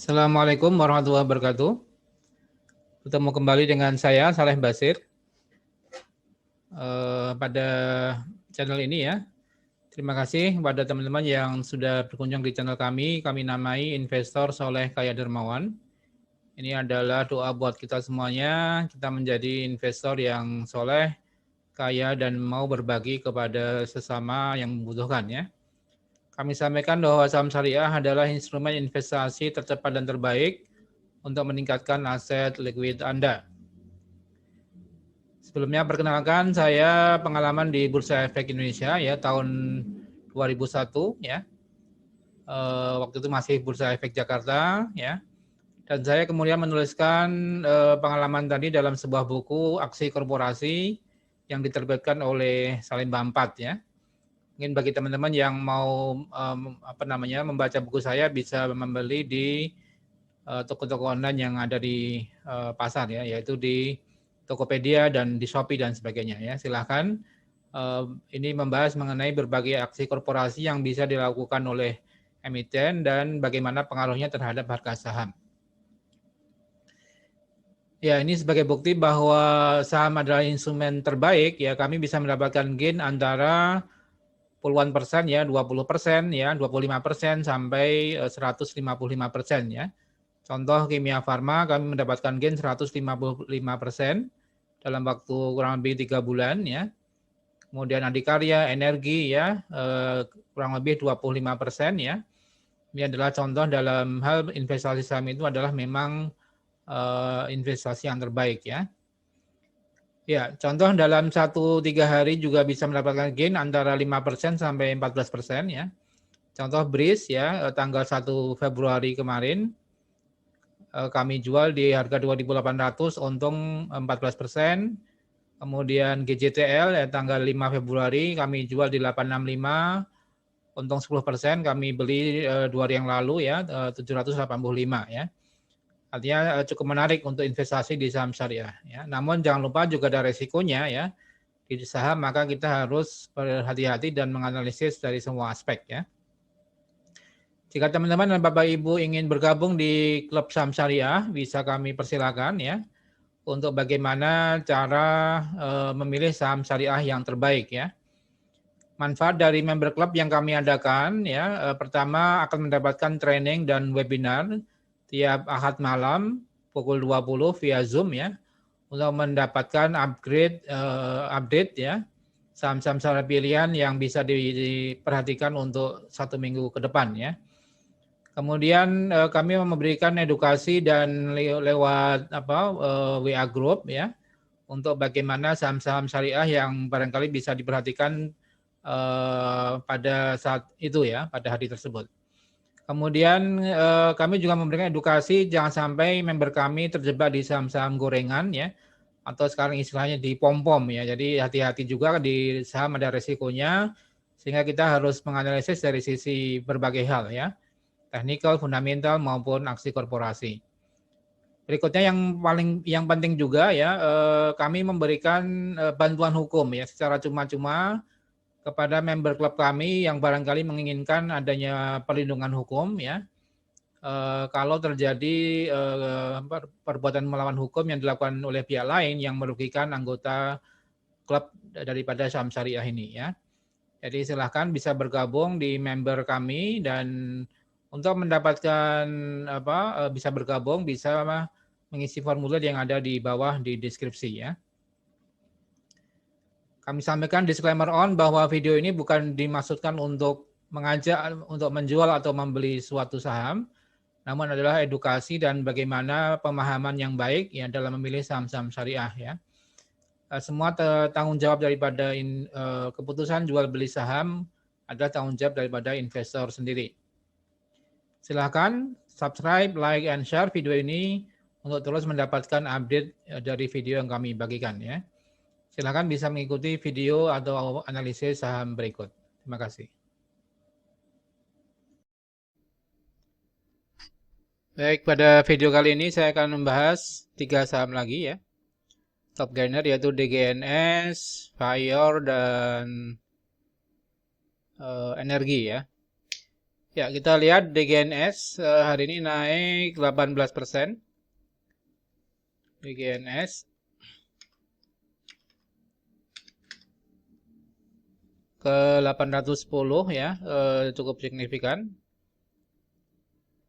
Assalamualaikum warahmatullahi wabarakatuh. Bertemu kembali dengan saya, Saleh Basir, pada channel ini ya. Terima kasih kepada teman-teman yang sudah berkunjung di channel kami. Kami namai Investor Soleh Kaya Dermawan. Ini adalah doa buat kita semuanya. Kita menjadi investor yang soleh, kaya, dan mau berbagi kepada sesama yang membutuhkan ya. Kami sampaikan bahwa saham syariah adalah instrumen investasi tercepat dan terbaik untuk meningkatkan aset likuid Anda. Sebelumnya perkenalkan, saya pengalaman di Bursa Efek Indonesia ya tahun 2001 ya. Waktu itu masih Bursa Efek Jakarta ya. Dan saya kemudian menuliskan pengalaman tadi dalam sebuah buku Aksi Korporasi yang diterbitkan oleh Salim Bampat ya. Mungkin bagi teman-teman yang mau membaca buku saya bisa membeli di toko-toko online yang ada di pasar ya, yaitu di Tokopedia dan di Shopee dan sebagainya ya. Silahkan. Ini membahas mengenai berbagai aksi korporasi yang bisa dilakukan oleh emiten dan bagaimana pengaruhnya terhadap harga saham. Ya, ini sebagai bukti bahwa saham adalah instrumen terbaik ya. Kami bisa mendapatkan gain antara puluhan persen ya, 20% ya, 25% sampai 155% ya. Contoh Kimia Farma kami mendapatkan gain 155% dalam waktu kurang lebih 3 bulan ya. Kemudian Adikarya, Energi ya kurang lebih 25% ya. Ini adalah contoh dalam hal investasi saham itu adalah memang investasi yang terbaik ya. Ya, contoh dalam 1-3 hari juga bisa mendapatkan gain antara 5% sampai 14% ya. Contoh BRIS ya tanggal 1 Februari kemarin kami jual di harga 2.800, untung 14%. Kemudian GJTL ya, tanggal 5 Februari kami jual di 865, untung 10%, kami beli 2 hari yang lalu ya 785 ya. Artinya cukup menarik untuk investasi di saham syariah ya. Namun jangan lupa juga ada resikonya ya. Di saham maka kita harus berhati-hati dan menganalisis dari semua aspek ya. Jika teman-teman dan Bapak Ibu ingin bergabung di klub saham syariah, bisa kami persilakan ya untuk bagaimana cara memilih saham syariah yang terbaik ya. Manfaat dari member club yang kami adakan ya, pertama akan mendapatkan training dan webinar tiap Ahad malam pukul 20 via Zoom ya untuk mendapatkan update ya saham-saham syariah pilihan yang bisa diperhatikan untuk 1 minggu ke depan ya. Kemudian kami memberikan edukasi dan lewat WA group ya untuk bagaimana saham-saham syariah yang barangkali bisa diperhatikan pada saat itu ya, pada hari tersebut. Kemudian kami juga memberikan edukasi jangan sampai member kami terjebak di saham-saham gorengan ya, atau sekarang istilahnya di pom-pom ya. Jadi hati-hati juga di saham ada resikonya, sehingga kita harus menganalisis dari sisi berbagai hal ya, teknikal, fundamental maupun aksi korporasi. Berikutnya yang penting juga ya, kami memberikan bantuan hukum ya secara cuma-cuma kepada member klub kami yang barangkali menginginkan adanya perlindungan hukum ya. Kalau terjadi perbuatan melawan hukum yang dilakukan oleh pihak lain yang merugikan anggota klub daripada saham syariah ini ya. Jadi silahkan bisa bergabung di member kami, dan untuk mendapatkan bisa bergabung bisa mengisi formulir yang ada di bawah di deskripsi ya. Kami sampaikan disclaimer bahwa video ini bukan dimaksudkan untuk mengajak untuk menjual atau membeli suatu saham, namun adalah edukasi dan bagaimana pemahaman yang baik ya dalam memilih saham-saham syariah ya. Semua tanggung jawab daripada keputusan jual beli saham adalah tanggung jawab daripada investor sendiri. Silahkan subscribe, like, and share video ini untuk terus mendapatkan update dari video yang kami bagikan ya. Silakan bisa mengikuti video atau analisis saham berikut. Terima kasih. Baik, pada video kali ini saya akan membahas 3 saham lagi ya. Top gainer yaitu DGNS, Fire, dan Energi ya. Ya, kita lihat DGNS hari ini naik 18%. DGNS ke 810 ya, cukup signifikan.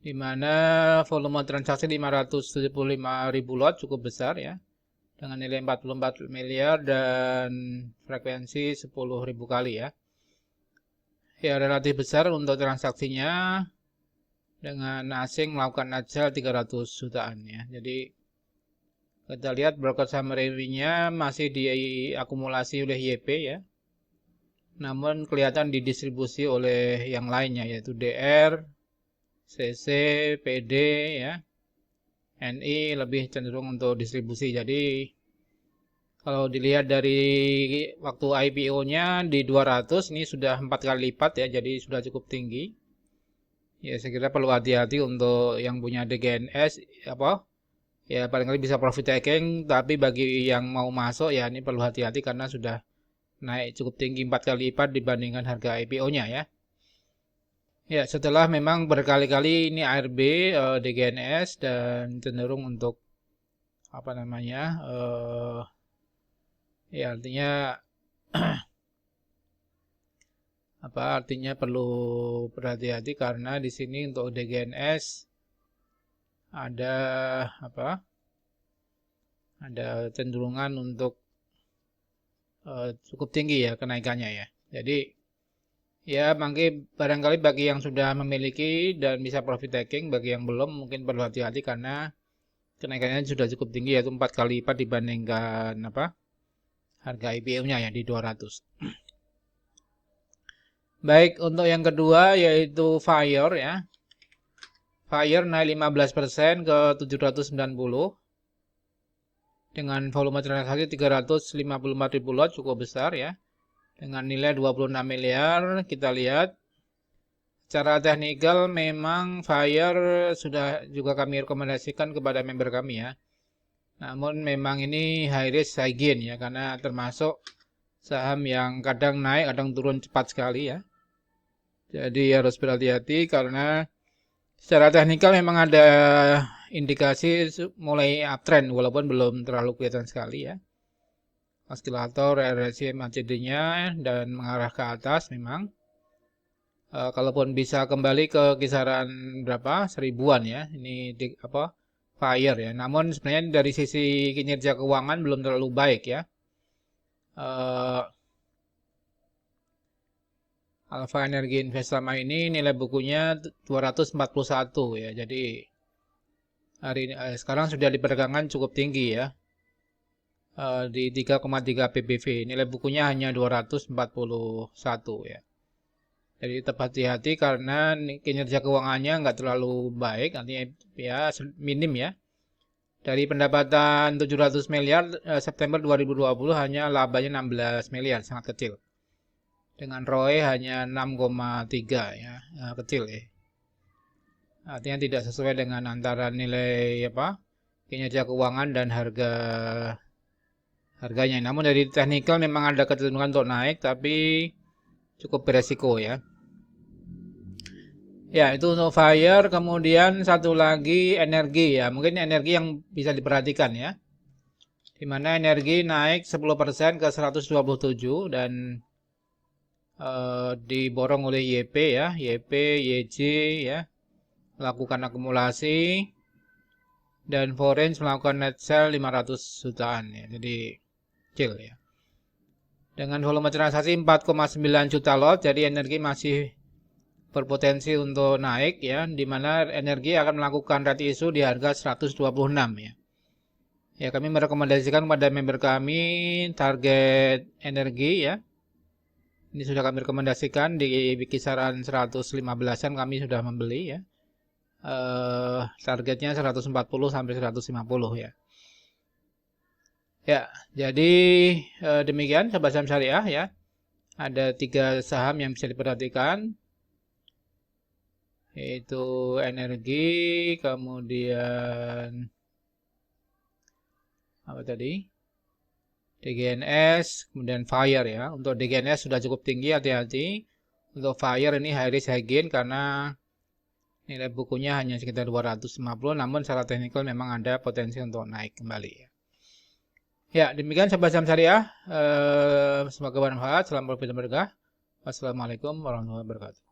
Di mana volume transaksi 575.000 lot cukup besar ya, dengan nilai 44 miliar dan frekuensi 10.000 kali ya. Ya, relatif besar untuk transaksinya, dengan asing melakukan aja 300 jutaan ya. Jadi kita lihat broker summary-nya masih diakumulasi oleh YP ya. Namun kelihatan didistribusi oleh yang lainnya, yaitu DR, CC, PD ya. NI lebih cenderung untuk distribusi. Jadi kalau dilihat dari waktu IPO-nya di 200, ini sudah 4 kali lipat ya, jadi sudah cukup tinggi. Ya, saya kira perlu hati-hati untuk yang punya DGNS apa? Ya, paling kali bisa profit taking, tapi bagi yang mau masuk ya ini perlu hati-hati karena sudah naik cukup tinggi 4 kali lipat dibandingkan harga IPO-nya ya. Ya, setelah memang berkali-kali ini ARB, DGNS dan cenderung untuk apa namanya? Ya artinya artinya perlu berhati-hati karena di sini untuk DGNS ada ada cenderungan untuk cukup tinggi ya kenaikannya ya. Jadi ya barangkali bagi yang sudah memiliki dan bisa profit taking, bagi yang belum mungkin perlu hati-hati karena kenaikannya sudah cukup tinggi, yaitu 4 kali lipat dibandingkan harga IPO-nya ya di 200. Baik, untuk yang kedua yaitu Fire ya. Fire naik 15% ke 790 dengan volume transaksi 354.000 lot, cukup besar ya. Dengan nilai 26 miliar, kita lihat secara teknikal memang Fire sudah juga kami rekomendasikan kepada member kami ya. Namun memang ini high risk high gain ya, karena termasuk saham yang kadang naik kadang turun cepat sekali ya. Jadi harus berhati-hati karena secara teknikal memang ada indikasi mulai uptrend walaupun belum terlalu kelihatan sekali ya. Oscillator RSI MACD-nya dan mengarah ke atas memang. Kalaupun bisa kembali ke kisaran berapa? 1000-an ya. Ini Fire ya. Namun sebenarnya dari sisi kinerja keuangan belum terlalu baik ya. Alpha Energy Investama ini nilai bukunya 241 ya. Jadi sekarang sudah diperdagangkan cukup tinggi ya. Di 3,3 PBV. Nilai bukunya hanya 241 ya. Jadi tetap hati-hati karena kinerja keuangannya nggak terlalu baik, artinya ya minim ya. Dari pendapatan 700 miliar September 2020 hanya labanya 16 miliar, sangat kecil. Dengan ROE hanya 6,3 ya, kecil ya. Artinya tidak sesuai dengan antara nilai kinerja keuangan dan harganya. Namun dari teknikal memang ada kecenderungan untuk naik, tapi cukup beresiko ya. Ya, itu untuk Fire. Kemudian satu lagi energi ya. Mungkin energi yang bisa diperhatikan ya. Di mana energi naik 10% ke 127 dan diborong oleh YP ya. YP, YJ ya. Melakukan akumulasi. Dan Foreign melakukan net sell 500 jutaan ya. Jadi kecil ya. Dengan volume transaksi 4,9 juta lot. Jadi energi masih berpotensi untuk naik ya, di mana energi akan melakukan right issue di harga 126 ya. Ya, kami merekomendasikan kepada member kami target energi ya. Ini sudah kami rekomendasikan di kisaran 115-an kami sudah membeli ya. Targetnya 140 sampai 150 ya. Ya, jadi demikian Sobat Saham Syariah ya. Ada 3 saham yang bisa diperhatikan, yaitu energi, kemudian DGNS, kemudian Fire ya. Untuk DGNS sudah cukup tinggi, hati-hati. Untuk FIRE ini high risk high gain karena nilai bukunya hanya sekitar 250, namun secara teknikal memang ada potensi untuk naik kembali. Ya, demikian Sobat Saham Syariah. Semoga bermanfaat. Salam profit berkah. Wassalamualaikum warahmatullahi wabarakatuh.